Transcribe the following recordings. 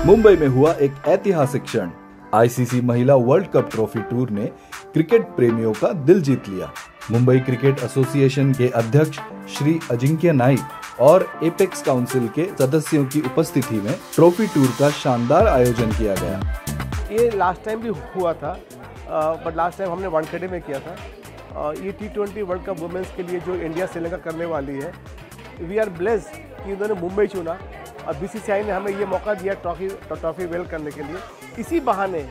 मुंबई में हुआ एक ऐतिहासिक क्षण। आईसीसी महिला वर्ल्ड कप ट्रॉफी टूर ने क्रिकेट प्रेमियों का दिल जीत लिया। मुंबई क्रिकेट एसोसिएशन के अध्यक्ष श्री अजिंक्य नाइक और एपेक्स काउंसिल के सदस्यों की उपस्थिति में ट्रॉफी टूर का शानदार आयोजन किया गया। ये लास्ट टाइम भी हुआ था, बट लास्ट टाइम हमने वानखेड़े में किया था। ये T20 वर्ल्ड कप वुमेंस के लिए जो इंडिया श्रीलंका करने वाली है, वी आर ब्लेस्ड कि उन्होंने मुंबई चुना और बीसीसीआई ने हमें ये मौका दिया ट्रॉफी वेल करने के लिए। इसी बहाने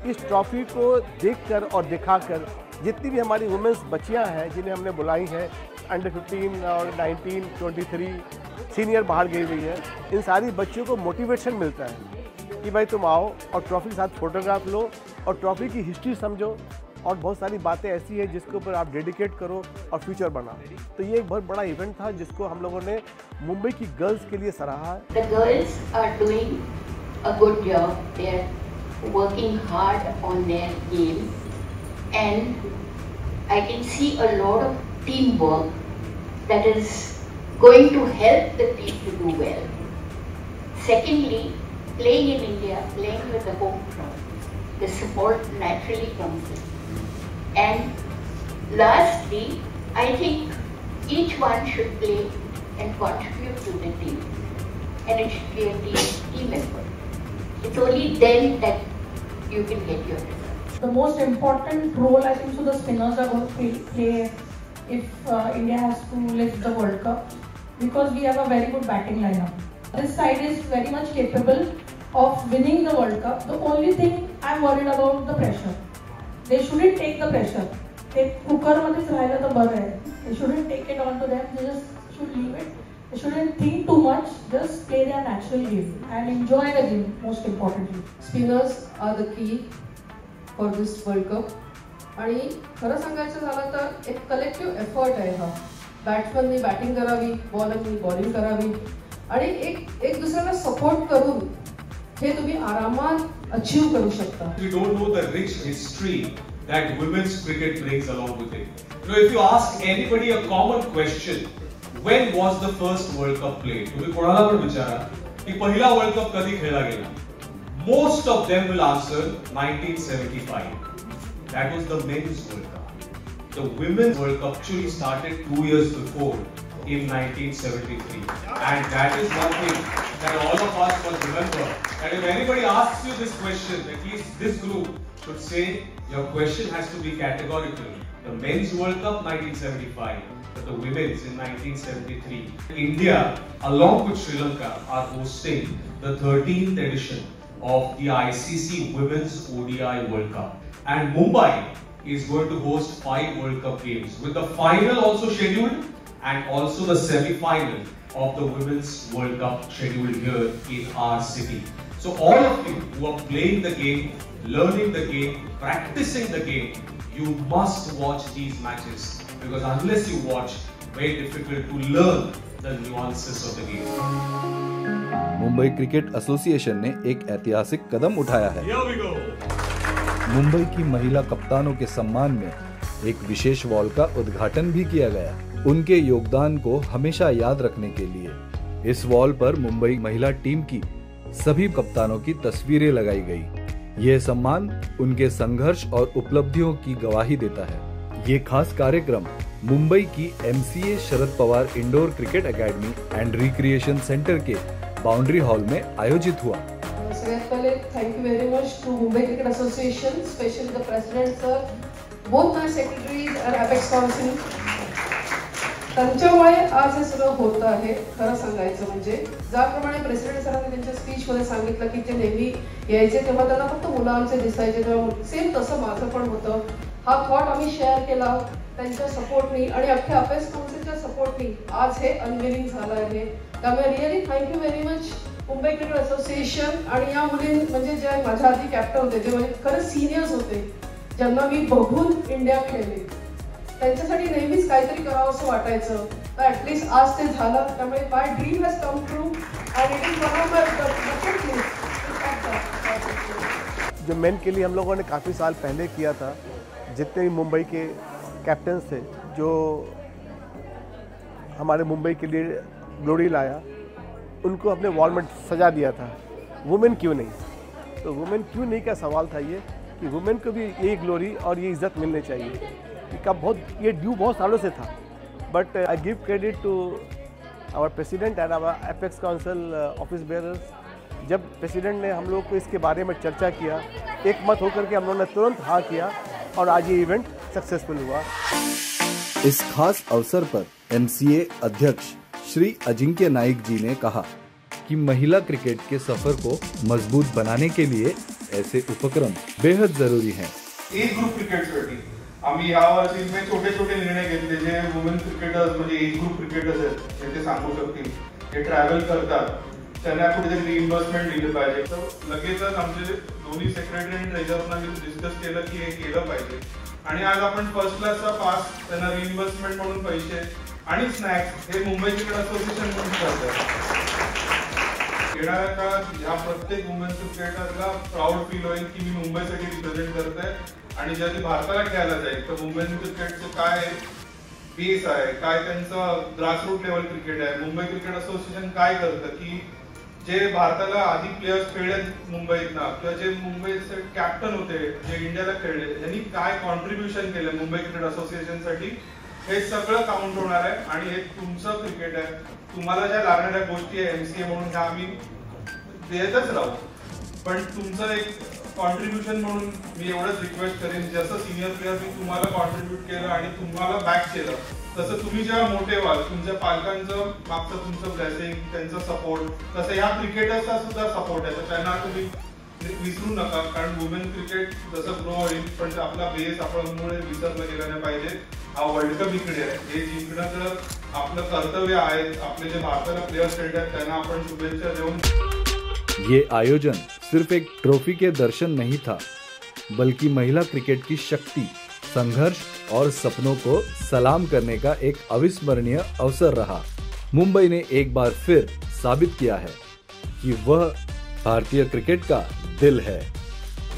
इस ट्रॉफी को देखकर और दिखाकर जितनी भी हमारी वुमेंस बच्चियां हैं जिन्हें हमने बुलाई है, अंडर 15 और 19, 23 सीनियर बाहर गई हुई है, इन सारी बच्चियों को मोटिवेशन मिलता है कि भाई तुम आओ और ट्रॉफी के साथ फोटोग्राफ लो और ट्रॉफी की हिस्ट्री समझो और बहुत सारी बातें ऐसी है जिसके ऊपर आप डेडिकेट करो और फ्यूचर बनाओ। तो ये एक बहुत बड़ा इवेंट था जिसको हम लोगों ने मुंबई की गर्ल्स के लिए सराहा है। The girls are doing a good job. They are working hard on their game, and I can see a lot of teamwork that is going to help the team to do well. Secondly, playing in India, playing with the home crowd, the support naturally comes in. And lastly, I think each one should play and contribute to the team, and it should be a team effort. It's only then that you can get your results. The most important role I think so the spinners are going to play if India has to lift the World Cup, because we have a very good batting lineup. This side is very much capable of winning the World Cup. The only thing I'm worried about the pressure. They shouldn't take the pressure. They cooker मध्येच राहिलं तर बरं आहे. They shouldn't take it on to them. They just should leave it. They shouldn't think too much. Just play their natural game and enjoy the game. Most importantly, spinners are the key for this World Cup. आणि खरं सांगायचं झालं तर एक collective effort आहे हा. बॅट्समननी batting करावी, बॉलरनी bowling करावी आणि एक दुसऱ्याला सपोर्ट करून हे तुम्ही आरामात अचीव करू शकता. We don't know the rich history that women's cricket brings along with it. You know, if you ask anybody a common question, when was the first World Cup played? तुम्ही कोणाला पण विचारा की पहिला वर्ल्ड कप कधी खेळला गेला? Most of them will answer 1975. That was the men's World Cup. The women's World Cup actually started 2 years before in 1973. And that is one thing that all of us must remember. And if anybody asks you this question, at least this group should say your question has to be categorical. The men's World Cup 1975, but the women's in 1973. India, along with Sri Lanka, are hosting the 13th edition of the ICC Women's ODI World Cup. And Mumbai is going to host 5 World Cup games, with the final also scheduled and also the semi-final of the Women's World Cup scheduled here in our city. So all of you who are playing the game, learning the game, practicing the game, you must watch these matches, because unless you watch, very difficult to learn the nuances of the game. Mumbai cricket association ने एक ऐतिहासिक कदम उठाया है। Here we go. Mumbai की महिला कप्तानों के सम्मान में एक विशेष वॉल का उद्घाटन भी किया गया। उनके योगदान को हमेशा याद रखने के लिए इस वॉल पर मुंबई महिला टीम की सभी कप्तानों की तस्वीरें लगाई गई। यह सम्मान उनके संघर्ष और उपलब्धियों की गवाही देता है। ये खास कार्यक्रम मुंबई की MCA Sharad Pawar indoor cricket academy and recreation centre के बाउंड्री हॉल में आयोजित हुआ। सगळ्यात पहिले thank you very much to Mumbai cricket association, specially the president sir, both my secretaries and apex council. त्यांच्यामुळे आज हे सगळं होत आहे. खरं सांगायचं म्हणजे ज्याप्रमाणे प्रेसिडेंट सरांनी त्यांच्या स्पीचमध्ये सांगितलं की ते नेहमी यायचे तेव्हा त्यांना फक्त मुलांचे दिसायचे, तेव्हा सेम तसं माझं पण होतं. हा थॉट आम्ही शेअर केला त्यांच्या सपोर्टनी आणि अख्ख्या अपेक्स काउन्सिलच्या सपोर्टनी आज हे अनवेलिंग झालं आहे. त्यामुळे really thank you very much Mumbai cricket association. आणि या मुली म्हणजे जे माझ्या आधी कॅप्टन होते, जे म्हणजे खरंच सिनियर्स होते, ज्यांना मी बघून इंडिया खेळले, त्यांच्यासाठी नेहमीच काहीतरी करावं असं वाटायचं. तर ॲटलिस्ट आज ते झालं. त्यामुळे my dream has come true and it is one of my bucket list. जो मेन के लिए हम लोगों ने काफ़ी साल पहले किया था, जितने भी मुंबई के कैप्टन्स थे जो हमारे मुंबई के लिए ग्लोरी लाया, उनको अपने वॉल में सजा दिया था। वुमेन क्यों नहीं, तो वुमेन क्यों नहीं का सवाल था ये कि वुमेन को भी ये ग्लोरी और ये इज़्ज़त मिलनी चाहिए। इसका ये ड्यू बहुत सालों से था, but I give credit to our president and our apex council office bearers. जब प्रेसिडेंट ने हम लोग को इसके बारे में चर्चा किया, एक मत होकर के हम लोगों ने तुरंत हाँ किया और आज ये इवेंट सक्सेसफुल हुआ। इस खास अवसर पर MCA अध्यक्ष श्री अजिंक्य नाईक जी ने कहा कि महिला क्रिकेट के सफर को मजबूत बनाने के लिए ऐसे उपक्रम बेहद जरुरी हैं। एज ग्रुप क्रिकेटसाठी आम्ही या वर्षी में छोटे छोटे निर्णय घेतले जे वुमेन क्रिकेटर्स म्हणजे एज ग्रुप क्रिकेटर्स आहेत ते सांगू शकतील, ते ट्रॅव्हल करतात, त्यांना कुठेतरी रिइन्व्हेस्टमेंट दिलं पाहिजे। तर लगेचच आमचे दोन्ही सेक्रेटरी आणि ट्रेजररना डिस्कस केलं की हे केलं पाहिजे आणि आज आपण फर्स्ट क्लासचा पास त्यांना रिइन्व्हेस्टमेंट म्हणून पैसे आणि स्नॅक्स हे मुंबई क्रिकेट असोसिएशन म्हणून करतात। येणाऱ्या काळात ह्या प्रत्येक वुमेन क्रिकेटरला प्राऊड फील होईल की मी मुंबईसाठी रिप्रेझेंट करतोय आणि ज्या ती भारताला खेळायला जाईल तर वुमेन क्रिकेटचं काय बेस आहे, काय त्यांचं ग्रासरूट लेवल क्रिकेट आहे, मुंबई क्रिकेट असोसिएशन काय करतं की जे भारताला आधी प्लेयर्स खेळले मुंबईतना किंवा जे मुंबईचे कॅप्टन होते जे इंडियाला खेळले त्यांनी काय कॉन्ट्रीब्युशन केलं मुंबई क्रिकेट असोसिएशनसाठी, हे सगळं काउंट होणार आहे आणि हे तुमचं क्रिकेट आहे। तुम्हाला ज्या लागणाऱ्या गोष्टी आहे MCA म्हणून ह्या आम्ही देतच राहू, पण तुमचं एक कॉन्ट्रीब्युशन म्हणून मी एवढंच रिक्वेस्ट करेन, जसं सिनियर प्लेयर मी तुम्हाला कॉन्ट्रीब्यूट केलं आणि तुम्हाला बॅक केलं तसं तुम्ही जेव्हा मोठे व्हाल तुमच्या पालकांचं मागचं तुमचं ब्लेसिंग, त्यांचा सपोर्ट, तसं ह्या क्रिकेटर्सचा सुद्धा सपोर्ट आहे, तर त्यांना तुम्ही विसरू नका। कारण वुमेन क्रिकेट जसं ग्रो होईल पण आपला बेस आपल्यामुळे विसरलं गेलं नाही पाहिजे। हा वर्ल्ड कप इकडे आहे, हे जिंकणं तर आपलं कर्तव्य आहे। आपले जे भारताला प्लेयर्स खेळतात त्यांना आपण शुभेच्छा देऊन। ये आयोजन सिर्फ एक ट्रॉफी के दर्शन नहीं था, बल्कि महिला क्रिकेट की शक्ति, संघर्ष और सपनों को सलाम करने का एक अविस्मरणीय अवसर रहा। मुंबई ने एक बार फिर साबित किया है कि वह भारतीय क्रिकेट का दिल है।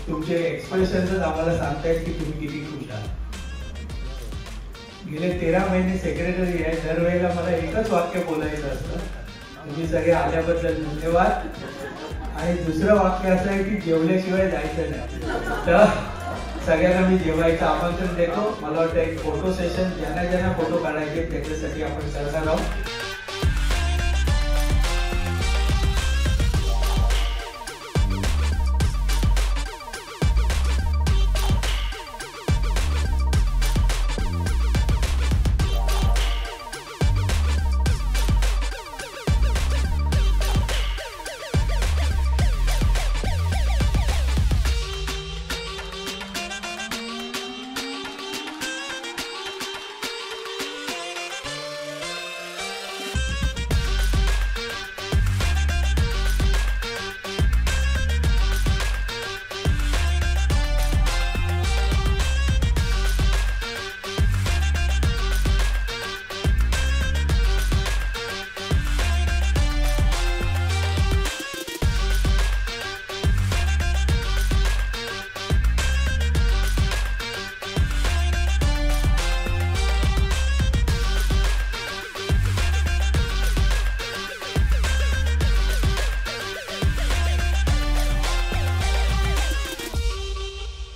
तुमचे एक्सप्रेशन्स आम्हाला सांगतायत की तुम्ही किती खुश आहात। गेले 13 महिने सेक्रेटरी आहे, दरवेळेला मला एकच वाक्य बोलायचं असतं, तुम्ही सगळे आल्याबद्दल धन्यवाद। आणि दुसरं वाक्य असं आहे की जेवल्याशिवाय जायचं नाही, तर सगळ्यांना मी जेवायचं आमंत्रण देतो। मला वाटतं एक फोटो सेशन ज्यांना ज्यांना फोटो काढायचे त्याच्यासाठी आपण करणार आहोत।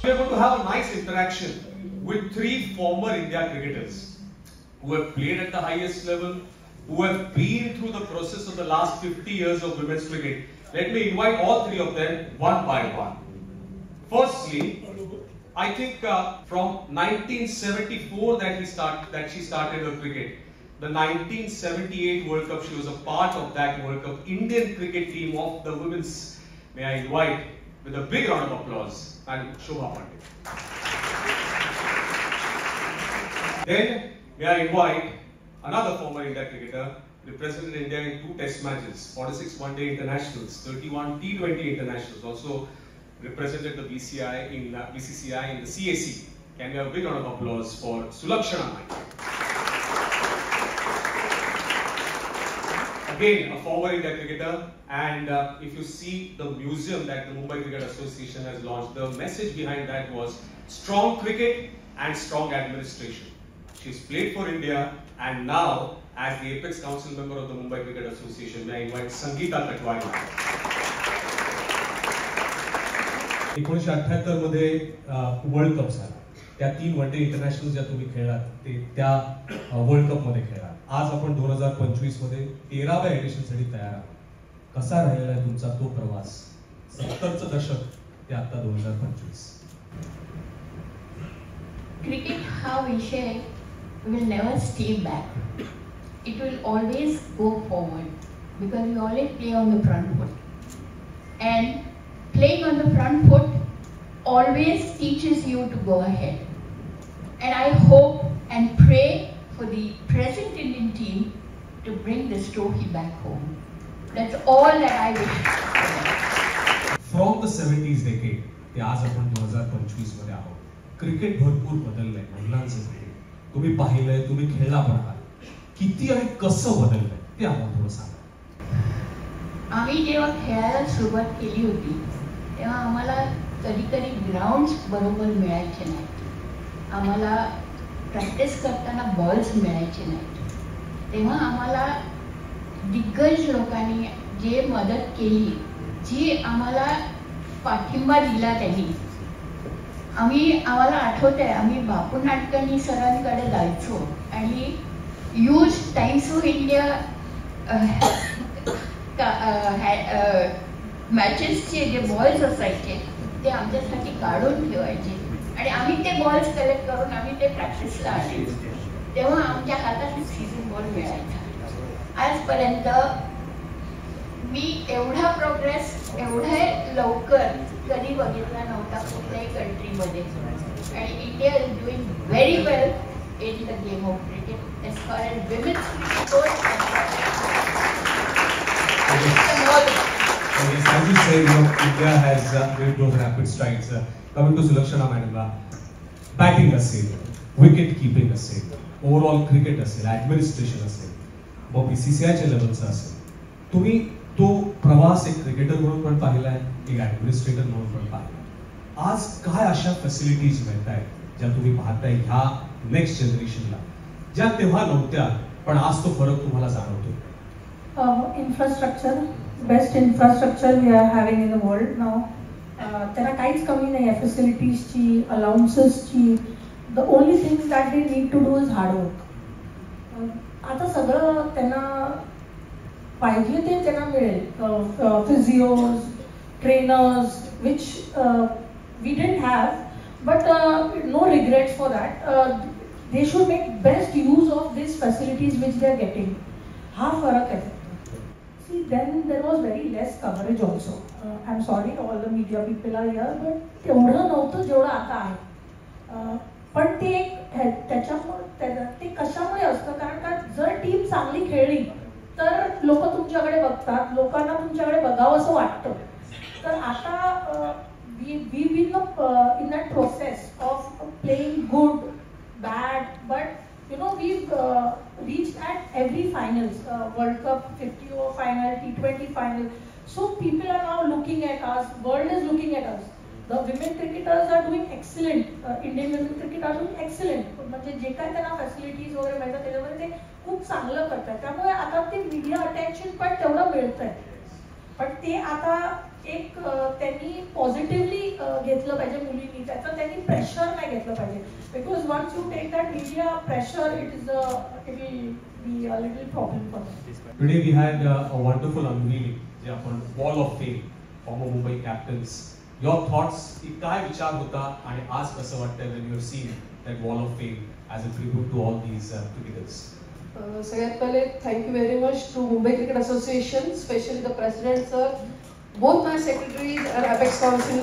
We are going to have a nice interaction with 3 former India cricketers who have played at the highest level, who have been through the process of the last 50 years of women's cricket. Let me invite all 3 of them one by one. Firstly, I think from 1974 that she started her cricket. The 1978 World Cup, she was a part of that World Cup Indian cricket team of the women's. May I invite with a big round of applause and Shobha Pandit. Then may I invite another former India cricketer, represented India in 2 test matches, 46 one-day internationals, 31 T20 internationals, also represented the BCCI in the CAC. Can we have a big round of applause for Sulakshana Naik. Again, a former India cricketer, and if you see the museum that the Mumbai Cricket Association has launched, the message behind that was strong cricket and strong administration. She's played for India, and now as the Apex Council member of the Mumbai Cricket Association, may I invite Sangeeta Katwari. 1978 मध्ये world cup झाला. त्या 3 one day international ज्या तुम्ही खेळलात ते त्या world cup मध्ये खेळलात. आज आपण 2025 मध्ये 13व्या एडिशन साठी तयार आहोत. कसा राहिलेला आहे तुमचा तो प्रवास 70चं दशक ते आता 2025? Cricket हा विषय will never stay back. It will always go forward because we always play on the front foot. And playing on the front foot always teaches you to go ahead. And I hope and pray for the present Indian team to bring this trophy back home. That's all that I wish. From the 70s decade ते आज आपण 2025 मध्ये आहोत. Cricket भरपूर बदललंय. महिलांचं cricket तुम्ही पाहिलंय, तुम्ही खेळला पण आहात. किती आणि कसं बदललंय ते आम्हाला थोडं सांगा. आम्ही जेव्हा खेळायला सुरुवात केली होती तेव्हा आम्हाला कधी कधी ग्राउंड्स बरोबर मिळायचे नाहीत. आम्हाला प्रॅक्टिस करताना बॉल्स मिळायचे नाहीत. तेव्हा आम्हाला दिग्गज लोकांनी जे मदत केली, जी आम्हाला पाठिंबा दिला त्यांनी, आम्हाला आठवत आहे आम्ही बापू नाटकर्णी सरांकडे जायचो आणि यूज टाइम्स ऑफ इंडिया मॅचेसचे जे बॉल्स असायचे ते आमच्यासाठी काढून ठेवायचे आणि आम्ही ते बॉल्स कलेक्ट करून आम्ही ते प्रॅक्टिसला आणायचो. तेव्हा आमच्या हातात सीझन बॉल मिळायचा. आजपर्यंत मी एवढा प्रोग्रेस एवढे लवकर कधी बघितला नव्हता कुठल्याही कंट्रीमध्ये. आणि India is doing very well in the game of cricket as far as women's cricket. As you said, India has made those rapid strides. Coming to Sulakshana madam, batting असेल, wicket keeping असेल, overall cricket असेल, administration असेल, मग BCCIच्या लेवलचा असेल. तुम्ही तो प्रवास एक क्रिकेटर म्हणून पण पाहिलाय, एक ऍडमिनिस्ट्रेटर म्हणून पण पाहिला. आज काय अशा फॅसिलिटीज मिळत आहेत ज्या तुम्ही पाहताय ह्या नेक्स्ट जनरेशनला, ज्या तेव्हा नव्हत्या पण आज तो फरक तुम्हाला जाणवतो? Infrastructure, best infrastructure we are having in the world now. त्यांना काहीच कमी नाही आहे फॅसिलिटीजची, अलाउन्सेसची. The only thing that they need to do is hard work. आता सगळं त्यांना पाहिजे ते त्यांना मिळेल. Physios, trainers which we didn't have, but no regrets for that. They should make best use of this facilities which they are getting. हा फरक आहे. See, then there was very less coverage also. I'm sorry all the media people are here, but तेवढं नव्हतं जेवढं आता आहे. पण ते त्याच्यामुळे ते कशामुळे असतं, कारण का जर टीम चांगली खेळली तर लोक तुमच्याकडे बघतात, लोकांना तुमच्याकडे बघावं असं वाटतं. तर आता we been in that process of playing good, bad, but you know we've reached at every finals, World Cup 50 over final, T20 final. So people are now looking at us, world is looking at us. The women cricketers are doing excellent. Indian women cricket are doing excellent. म्हणजे जे काय त्यांना facilities वगैरे मिळतात त्याच्यामध्ये ते खूप चांगलं करतात. त्यामुळे आता ते मीडिया अटेन्शन पण तेवढं मिळतंय. पण ते आता एक त्यांनी पॉझिटिव्हली घेतलं पाहिजे मुलींनी. त्याचं त्यांनी प्रेशर नाही घेतलं पाहिजे. Because once you take that media pressure it will be a little problem for them. Today we had a wonderful unveiling जे आपण wall of fame former Mumbai captains. Your thoughts की काय विचार होता आणि आज कसं वाटतंय when you are seeing that wall of fame as a tribute to all these cricketers? सगळ्यात पहिले thank you very much to Mumbai cricket association, specially the president sir, both my secretaries and apex council.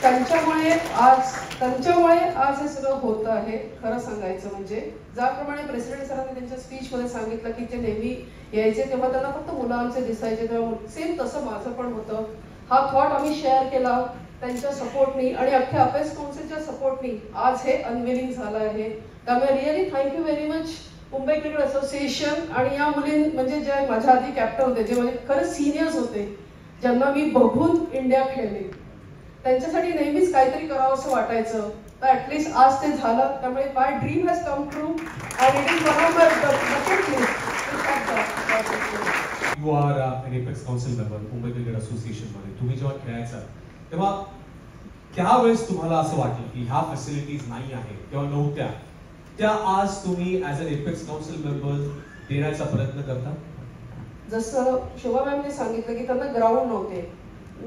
त्यांच्यामुळे आज हे सगळं होतं आहे. खरं सांगायचं म्हणजे ज्याप्रमाणे प्रेसिडेंट सरांनी त्यांच्या स्पीचमध्ये सांगितलं की ते नेहमी यायचे तेव्हा त्यांना फक्त मुलांचे दिसायचे, तेव्हा सेम तसं माझं पण होतं. हा थॉट आम्ही शेअर केला त्यांच्या सपोर्टनी आणि अख्ख्या अपेक्स काउन्सिलच्या सपोर्टनी आज हे अनव्हीलिंग झालं आहे. त्यामुळे really thank you very much Mumbai cricket association. आणि या मुली म्हणजे जे माझ्या आधी कॅप्टन होते, जे म्हणजे खरंच सिनियर्स होते, ज्यांना मी बघून इंडिया खेळले, त्यांच्यासाठी नेहमीच काहीतरी करावं असं वाटायचं. तर ऍटलीस्ट आज ते झालं. त्यामुळे my dream has come true and it is one of my bucket list. You are an Apex Council member, Mumbai cricket association मध्ये. तुम्ही जेव्हा खेळायचा तेव्हा त्यावेळेस तुम्हाला असं वाटलं की ह्या फॅसिलिटीज नाही आहे किंवा नव्हत्या, त्या आज तुम्ही as a apex council member देण्याचा प्रयत्न करता? जसं शोभा मॅमने सांगितलं की त्यांना ग्राउंड नव्हते.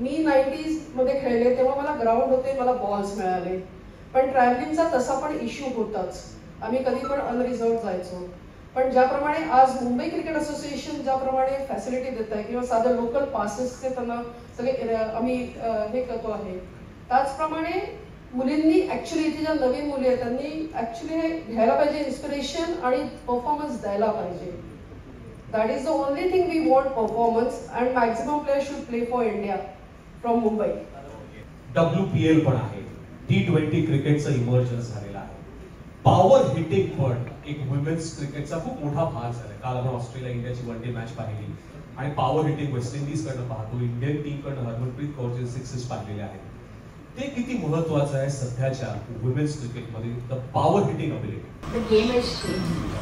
मी 90s मध्ये खेळले तेव्हा मला ग्राउंड होते, मला बॉल्स मिळाले, पण ट्रॅव्हलिंगचा तसा पण इश्यू होताच. आम्ही कधी पण अनरिझर्व जायचो. पण ज्याप्रमाणे आज मुंबई क्रिकेट असोसिएशन ज्याप्रमाणे फॅसिलिटी देत आहे किंवा साधं लोकल पासेसचे त्यांना सगळे आम्ही हे करतो आहे, त्याचप्रमाणे मुलींनी ऍक्च्युली इथे ज्या नवीन मुली आहेत त्यांनी ऍक्च्युली हे घ्यायला पाहिजे, इन्स्पिरेशन आणि परफॉर्मन्स द्यायला पाहिजे. That is the only thing we want, performance, and maximum player should play for India from Mumbai. WPL पण आहे, T20 क्रिकेटचं इमर्जन्स झालेलं आहे. पॉवर हिटिंग पण एक वुमेन्स क्रिकेटचा खूप मोठा भाग झाला. काल आपण ऑस्ट्रेलिया इंडियाची वन डे मॅच पाहिली आणि पॉवर हिटिंग वेस्ट इंडिज कडनं पाहतो, इंडियन टीम कडनं हरमनप्रीत कौरचे 6 पाहिलेले आहेत. ते किती महत्त्वाचं आहे सध्याच्या वुमेन्स क्रिकेटमध्ये, the power hitting ability. The game has changed.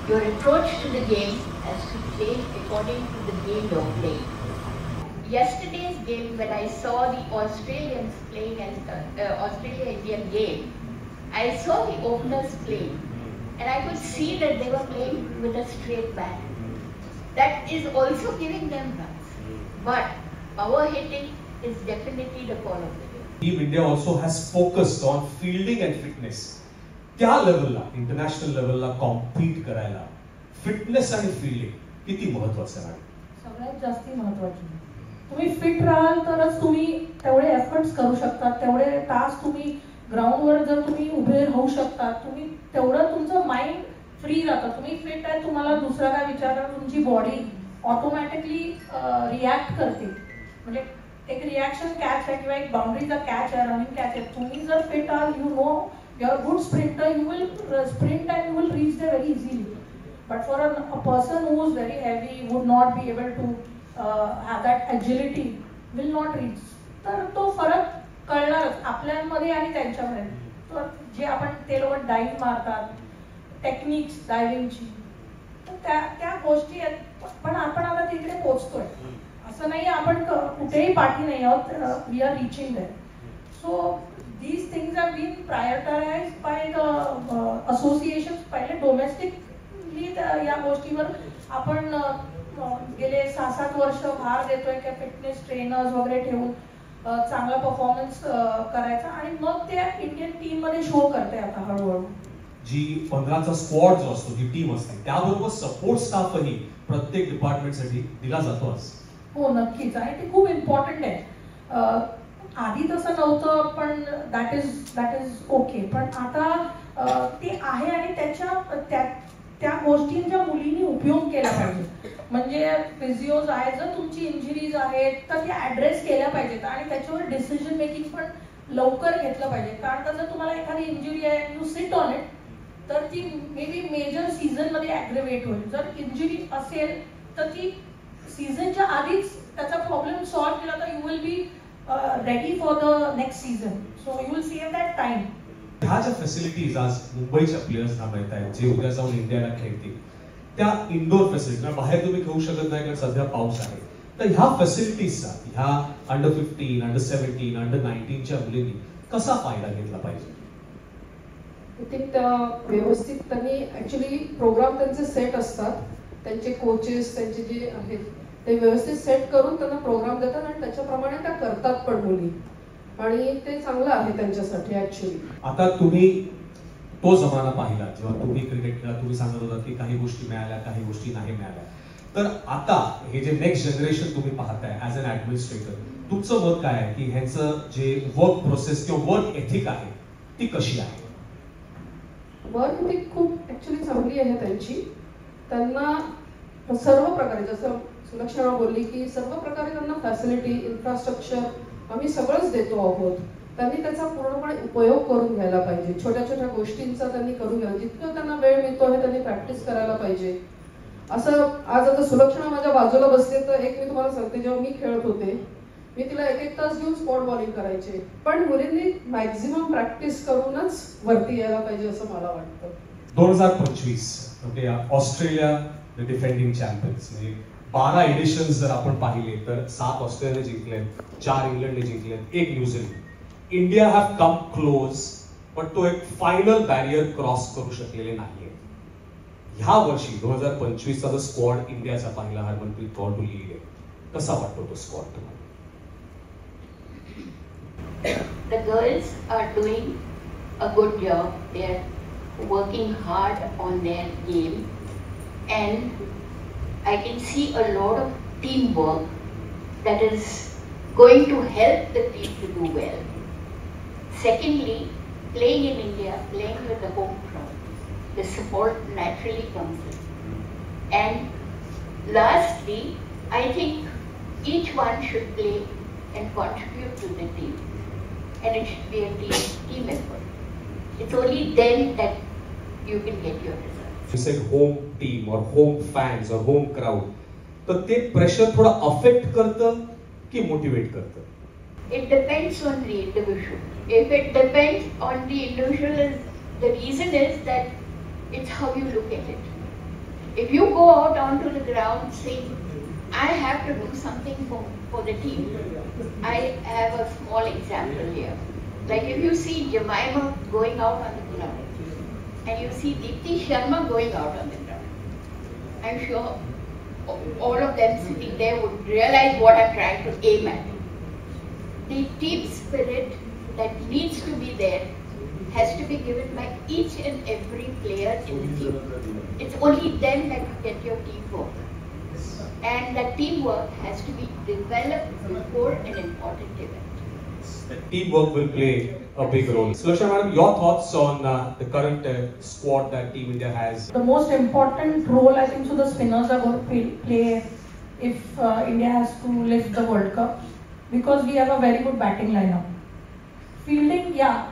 Your approach to the game has to change according to the game you're playing. Yesterday's game, when I saw the Australians playing as the Australia-Indian game, I saw the openers playing, and I could see that they were playing with a straight bat. That is also giving them runs. But power hitting is definitely the call of the game. Team India also has focused on fielding and fitness. त्या लेवलला, international लेवलला compete करायला fitness आणि fielding किती महत्त्वाचं आहे? सगळ्यात जास्त महत्त्वाचं. तुम्ही फिट राहाल तरच तुम्ही तेवढे एफर्ट्स करू शकता, तेवढे तास तुम्ही ग्राउंडवर जर तुम्ही उभे राहू शकता, तुम्ही तेवढं तुमचं माइंड फ्री राहतं. तुम्ही फिट आहे, तुम्हाला दुसरा काय विचारणार, तुमची बॉडी ऑटोमॅटिकली रिॲक्ट करते. म्हणजे एक रिॲक्शन कॅच आहे किंवा एक बाउंड्रीचा कॅच आहे, रनिंग कॅच आहे. तुम्ही जर फिट आहात, you know you are good sprinter, you will sprint and you will reach there very easily. But for a person who is very heavy, would not be able to have that agility, will not reach. तर तो फरक कळणारच आपल्यामध्ये आणि त्यांच्यामध्ये. तर जे आपण ते लोक डाईव्ह मारतात, टेक्निक्स डायव्हिंगची, तर त्या गोष्टी आहेत. पण आपण आता तिकडे पोहोचतोय, असं नाही आपण कुठेही पाठी नाही आहोत. We are reaching there. So these things have been prioritized by the associations. पहिले डोमेस्टिकली या गोष्टीवर आपण गेले 6-7 वर्ष भार देतोय की फिटनेस ट्रेनर्स वगैरे ठेवून चांगला परफॉर्मन्स करायचा आणि मग ते इंडियन टीम मध्ये शो करते आता हळूहळू. जी 15चा स्क्वॉड जो असतो, जी टीम असते, त्याबरोबर सपोर्ट स्टाफही प्रत्येक डिपार्टमेंटसाठी दिला जातो. हो नक्कीच, आणि ते खूप इम्पॉर्टंट आहे. आधी तसं नव्हतं, पण दॅट इज ओके. पण आता ते आहे आणि त्या गोष्टींचा मुलींनी उपयोग केला पाहिजे. म्हणजे फिजिओज आहे, जर तुमची इंजुरीज आहेत तर त्या ऍड्रेस केल्या पाहिजेत आणि त्याच्यावर डिसिजन मेकिंग पण लवकर घेतलं पाहिजे. कारण का जर तुम्हाला एखादी इंजुरी आहे, यू सिट ऑन इट, तर ती मे बी मेजर सीझन मध्ये ऍग्रेवेट होईल. जर इंजुरी असेल तर ती सीझनच्या आधीच त्याचा प्रॉब्लेम सॉल्व्ह केला तर you will be ready for the next season, so you will save that time. ह्या ज्या फॅसिलिटीज आज मुंबईच्या प्लेयर्सना मिळत आहेत, जे उद्या जाऊन इंडियाला खेळतील, त्या इंडोर फॅसिलिटी, बाहेर तुम्ही खेळू शकत नाही कारण सध्या पाऊस आहे, तर ह्या फॅसिलिटीजचा ह्या अंडर 15, अंडर 17, अंडर 19च्या मुलींनी कसा फायदा घेतला पाहिजे? आय थिंक त्या व्यवस्थित त्यांनी ऍक्च्युली प्रोग्राम त्यांचे सेट असतात, त्यांचे कोचेस त्यांचे जे आहेत ते व्यवस्थित सेट करून त्यांना प्रोग्राम देतात आणि त्याच्याप्रमाणे त्या करतात पण मुली, आणि ते चांगलं आहे त्यांच्यासाठी ऍक्च्युली. आता तुम्ही तो जमाना पाहिला जेव्हा तुम्ही क्रिकेट खेळा, तुम्ही सांगत होता की काही गोष्टी मिळाल्या, काही गोष्टी नाही मिळाल्या. तर आता हे जे नेक्स्ट जनरेशन तुम्ही पाहताय ऍज अन ऍडमिनिस्ट्रेटर, तुमचं मत काय आहे की ह्यांचं जे वर्क प्रोसेस किंवा वर्क एथिक आहे ती कशी आहे? वर्क एथिक खूप ऍक्च्युली चांगली आहे त्यांची. त्यांना सर्व प्रकारे, जसं सुलक्षणा बोलली की सर्व प्रकारे त्यांना फॅसिलिटी, इन्फ्रास्ट्रक्चर आम्ही सगळंच देतो आहोत. त्यांनी त्याचा पूर्णपणे उपयोग करून घ्यायला पाहिजे. छोट्या छोट्या गोष्टींचा त्यांनी करून घ्यायला, जितकं त्यांना वेळ मिळतो आहे त्यांनी प्रॅक्टिस करायला पाहिजे. असं आज आता सुलक्षणा माझ्या बाजूला बसते, तर एक मी तुम्हाला सांगते, जेव्हा मी खेळत होते मी तिला 1-1 तास घेऊन स्पॉट बॉलिंग करायचे. पण मुलींनी मॅक्झिमम प्रॅक्टिस करूनच वरती यायला पाहिजे असं मला वाटतं. 2025 ऑस्ट्रेलिया डिफेंडिंग चॅम्पियन्स, म्हणजे 12 एडिशन्स जर आपण पाहिले तर 7 ऑस्ट्रेलियाने जिंकलेत, 4 इंग्लंडने जिंकलेत, 1 New Zealand. India have come close, पण तो एक फायनल बॅरियर क्रॉस करू शकलेले नाहीये. ह्या वर्षी 2025चा जो स्क्वॉड इंडियाचा पाहिला हरमनप्रीत कौर टू लीड आहे, कसा वाटतो तो स्क्वॉड तुम्हाला? The girls are doing a good job. They are working hard on their game, and I can see a lot of teamwork that is going to help the team to do well. Secondly, playing in India, playing with the home crowd, the support naturally comes in. And lastly, I think each one should play and contribute to the team, and it should be a team effort. It's only then that you can get your results. You said home team or home fans or home crowd. तर ते pressure थोड़ा affect करतं की motivate करतं? It depends on the individual. If it depends on the individual, the reason is that it's how you look at it. If you go out onto the ground saying, I have to do something for the team. I have a small example here. Like if you see Jemima going out on the ground and you see Deepti Sharma going out on the ground, I'm sure all of them sitting there would realize what I'm trying to aim at. The team spirit that needs to be there has to be given by each and every player in the team. It's only then that you get your teamwork. And that teamwork has to be developed before an important event. Teamwork will play a big role. Sulakshana madam, your thoughts on the current squad that Team India has? The most important role, I think, so the spinners are going to play if India has to lift the World Cup, because we have a very good batting lineup. Fielding, yeah,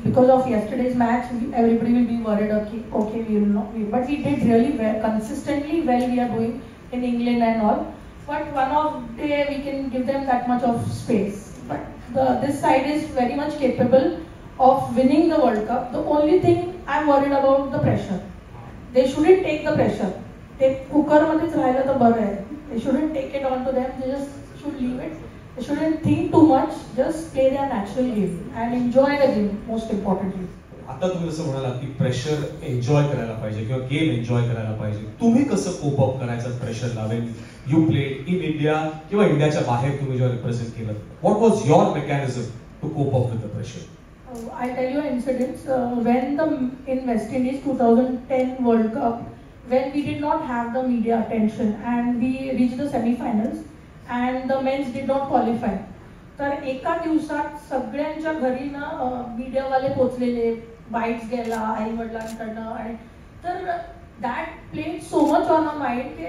because of yesterday's match, everybody will be worried. Okay, we will not. But we did really well, consistently well. We are doing in England and all. But one of day we can give them that much of space. But this side is very much capable of winning the World Cup. The only thing I'm worried about the pressure. They shouldn't take the pressure. They cooker मध्येच राहिलं तर बरं आहे. They shouldn't take it onto them. They just should leave it. They shouldn't think too much. Just play their natural game and enjoy the game. Most importantly. आता तुम्ही जसं म्हणालात की प्रेशर एन्जॉय करायला पाहिजे किंवा गेम एन्जॉय करायला पाहिजे, तुम्ही कसं कोप अप करायचं प्रेशरला when you played in India किंवा इंडियाच्या बाहेर तुम्ही जेव्हा रिप्रेझेंट केलं? What was your mechanism to cope up with the pressure? I tell you incidents when in West Indies 2010 World Cup, when we did not have the media attention and we reached the semi-finals and the men's did not qualify. तर एका दिवसात सगळ्यांच्या घरी ना मीडियावाले पोचलेले, bites गेला आई वडिलांकडनं, आणि तर that played so much on a mind की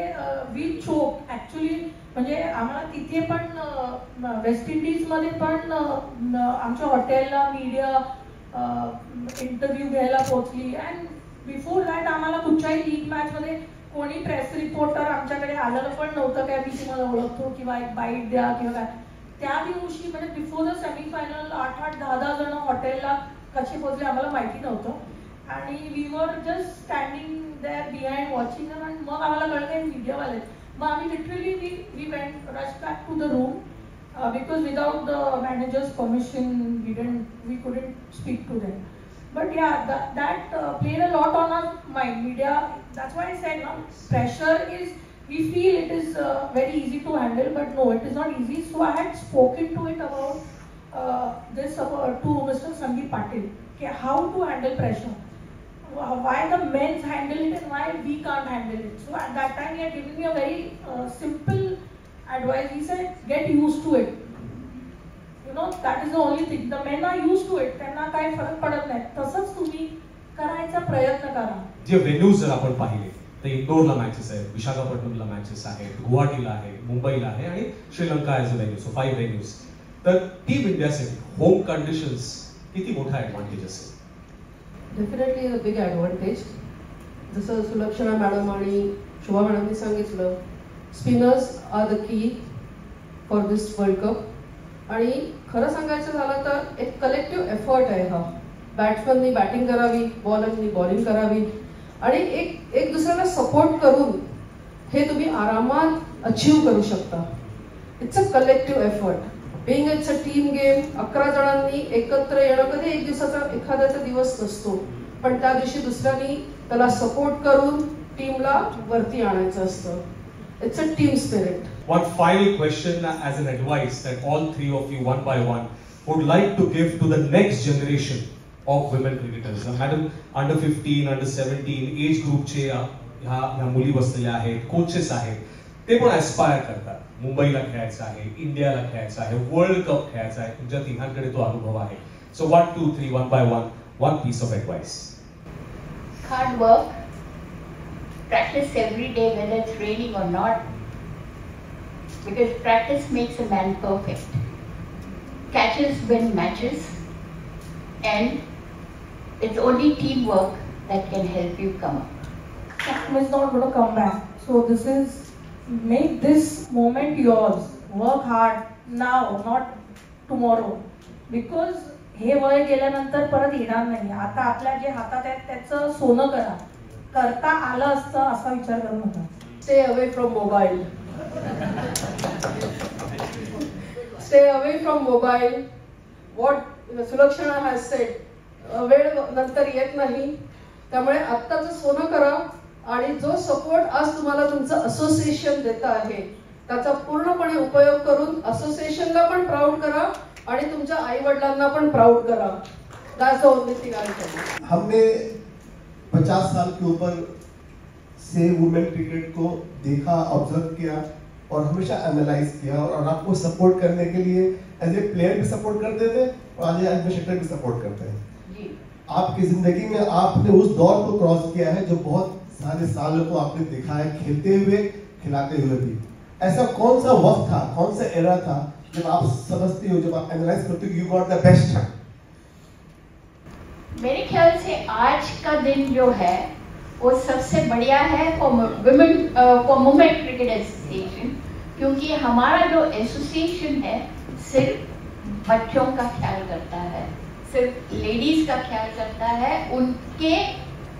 वी चोक ॲक्च्युली. म्हणजे आम्हाला तिथे पण वेस्ट इंडिजमध्ये पण आमच्या हॉटेलला मीडिया इंटरव्ह्यू घ्यायला पोचली. अँड बिफोर दॅट आम्हाला कुठच्याही लीग मॅचमध्ये कोणी प्रेस रिपोर्टर आमच्याकडे आलेलं पण नव्हतं काय मी तुम्हाला ओळखतो किंवा एक बाईट द्या किंवा काय. त्या दिवशी म्हणजे बिफोर द सेमीफायनल 8-10 जण हॉटेलला कसे पोहोचले आम्हाला माहिती नव्हतं. आणि we were just standing there behind watching. आणि मग आम्हाला कळलं काही मीडियावाले. मग आम्ही literally we went rush back to the room because without the manager's permission we couldn't speak to them. But yeah, that played a lot on our mind. Media, that's why I said, no, pressure is, we feel it is very easy to handle, but no, it is not easy. So I had spoken to it about this to Mr. Sandeep Patil, okay, how to handle pressure, why the men's handle it and why we can't handle it. So at that time he had given me a very simple advice. He said, get used to it. You know, that is the only thing. The men are used to it. त्यांना काही फरक पडत नाही. तसंच तुम्ही करायचा प्रयत्न करा. जे व्हेन्यूज जर आपण पाहिले तर इंदोरला मॅचेस आहेत, विशाखापट्टणमला मॅचेस आहेत, गुवाहाटीला आहे, मुंबईला आहे आणि Sri Lanka as a venue. So 5 venues. तर टीम इंडियासाठी होम कंडिशन्स किती मोठा ॲडव्हान्टेज असेल? Definitely a big advantage. जसं सुलक्षणा मॅडम आणि शोभा मॅडमने सांगितलं, spinners are the key for this world cup. आणि खरं सांगायचं झालं तर एक कलेक्टिव्ह एफर्ट आहे हा. बॅट्समननी बॅटिंग करावी, बॉलरनी बॉलिंग करावी आणि एक दुसऱ्याला सपोर्ट करून हे तुम्ही आरामात अचीव करू शकता. It's a collective effort. Being it's a team game. 11 जणांनी एकत्र येणं कधी एक दिवसाचा एखाद्याचा दिवस नसतो, पण त्या दिवशी दुसऱ्यांनी त्याला सपोर्ट करून टीमला वरती आणायचं असतं. It's a team spirit. One final question as an advice that all three of you one by one would like to give to the next generation of women cricketers. Madam, under 15, under 17 age group चे ह्या मुली बसलेल्या आहेत, coaches आहेत, ते पण aspire करतात. मुंबईला खेळायचं आहे, इंडियाला खेळायचं आहे, वर्ल्ड कप खेळायचा आहे. तुमच्या तिघांकडे तो अनुभव आहे. So 1, 2, 3, one by one piece of advice. Hard work, practice every day whether it's raining or not, because practice makes a man perfect. Catches win matches, and it's only teamwork that can help you come up. Time is not going to come back. So make this moment yours. Work hard now, not tomorrow. Because हे वय गेल्यानंतर परत येणार नाही. आता आपल्या जे हातात आहे त्याचं सोनं करा. करता आलं असतं असा विचार करू नका. Stay away from mobile. Stay away from mobile. What Sulakshana has said. वेळ नंतर येत नाही. त्यामुळे आत्ताचं सोनं करा आणि जो सपोर्ट आज तुम्हाला तुमचं असोसिएशन देत आहे त्याचा पूर्णपणे उपयोग करून असोसिएशनला पण प्राऊड करा आणि तुमच्या आई वडिलांना पण प्राऊड करा. That's the only thing I can do. हमने 50 साल के ऊपर से वुमेन क्रिकेट को देखा, ऑब्जर्व किया और हमेशा एनालाइज किया और आपको सपोर्ट करने के लिए एज ए प्लेयर भी सपोर्ट करते थे और आज एडमिनिस्ट्रेटर भी सपोर्ट करते हैं. आपकी जिंदगी में आपने उस दौर को क्रॉस किया है जो बहुत सारे सालों को आपने देखा है, खेलते हुए खिलाते हुए भी. ऐसा कौन सा वक्त था, कौन सा एरा था जब आप समझते हो, जब आप एनालाइज करते हो, यू गॉट द बेस्ट? मेरे ख्याल से आज का दिन जो है वो सबसे बढ़िया है फॉर वुमेन क्रिकेट एसोसिएशन, क्योंकि हमारा जो एसोसिएशन है सिर्फ बच्चों का ख्याल करता है, सिर्फ लेडीज का ख्याल करता है, उनके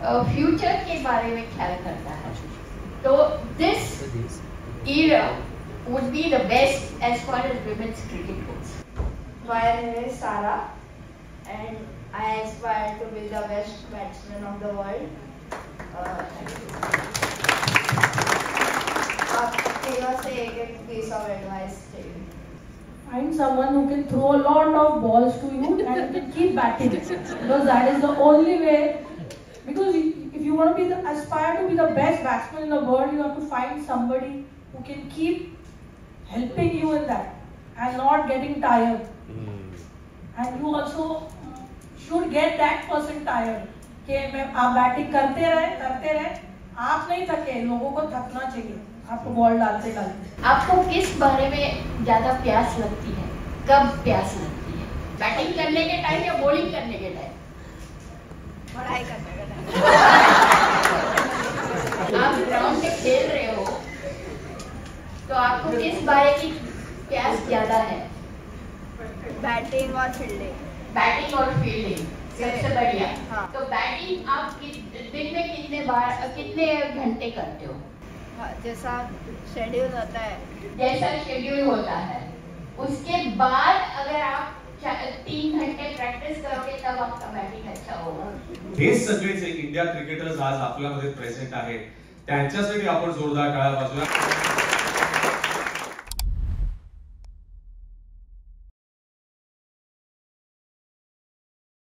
फ्यूचर के बारे में ख्याल करता है. तो दिस era would be the best as far as women's cricket goes. My name is Sara and I aspire to be the best batsman of the world. आप तीनों से एक piece of advice चाहिए. Find someone who can throw a lot of balls to you and you can keep batting, because that is the only way. Because if you want to aspire to be the best batsman in the world, you have to find somebody who can keep helping you in that and not getting tired. And you also should get that person tired. कि आप batting करते रहे, आप नहीं थके, लोगों को थकना चाहिए आपको बॉल डालते डालते. आपको किस बारे में ज्यादा प्यास लगती है, कब प्यास लगती है? बैटिंग करने के टाइम या बॉलिंग करने के टाइम? पढ़ाई करने के टाइम. आप ग्राउंड में खेल रहे हो तो आपको किस बारे की प्यास ज्यादा है? बैटिंग और फील्डिंग. बैटिंग और फील्डिंग सबसे बढ़िया. हाँ. तो बैटिंग आप दिन में कितने घंटे करते हो? जैसा शेड्यूल होता है. जैसा शेड्यूल होता है. उसके बाद अगर आप 3 घंटे प्रॅक्टिस करोगे तब आपका बैटिंग अच्छा होगा. हे सगळे जे इंडिया क्रिकेटर्स आज आपल्यामध्ये प्रेझेंट आहेत त्यांच्यासाठी आपण जोरदार टाळ्या वाजवूया.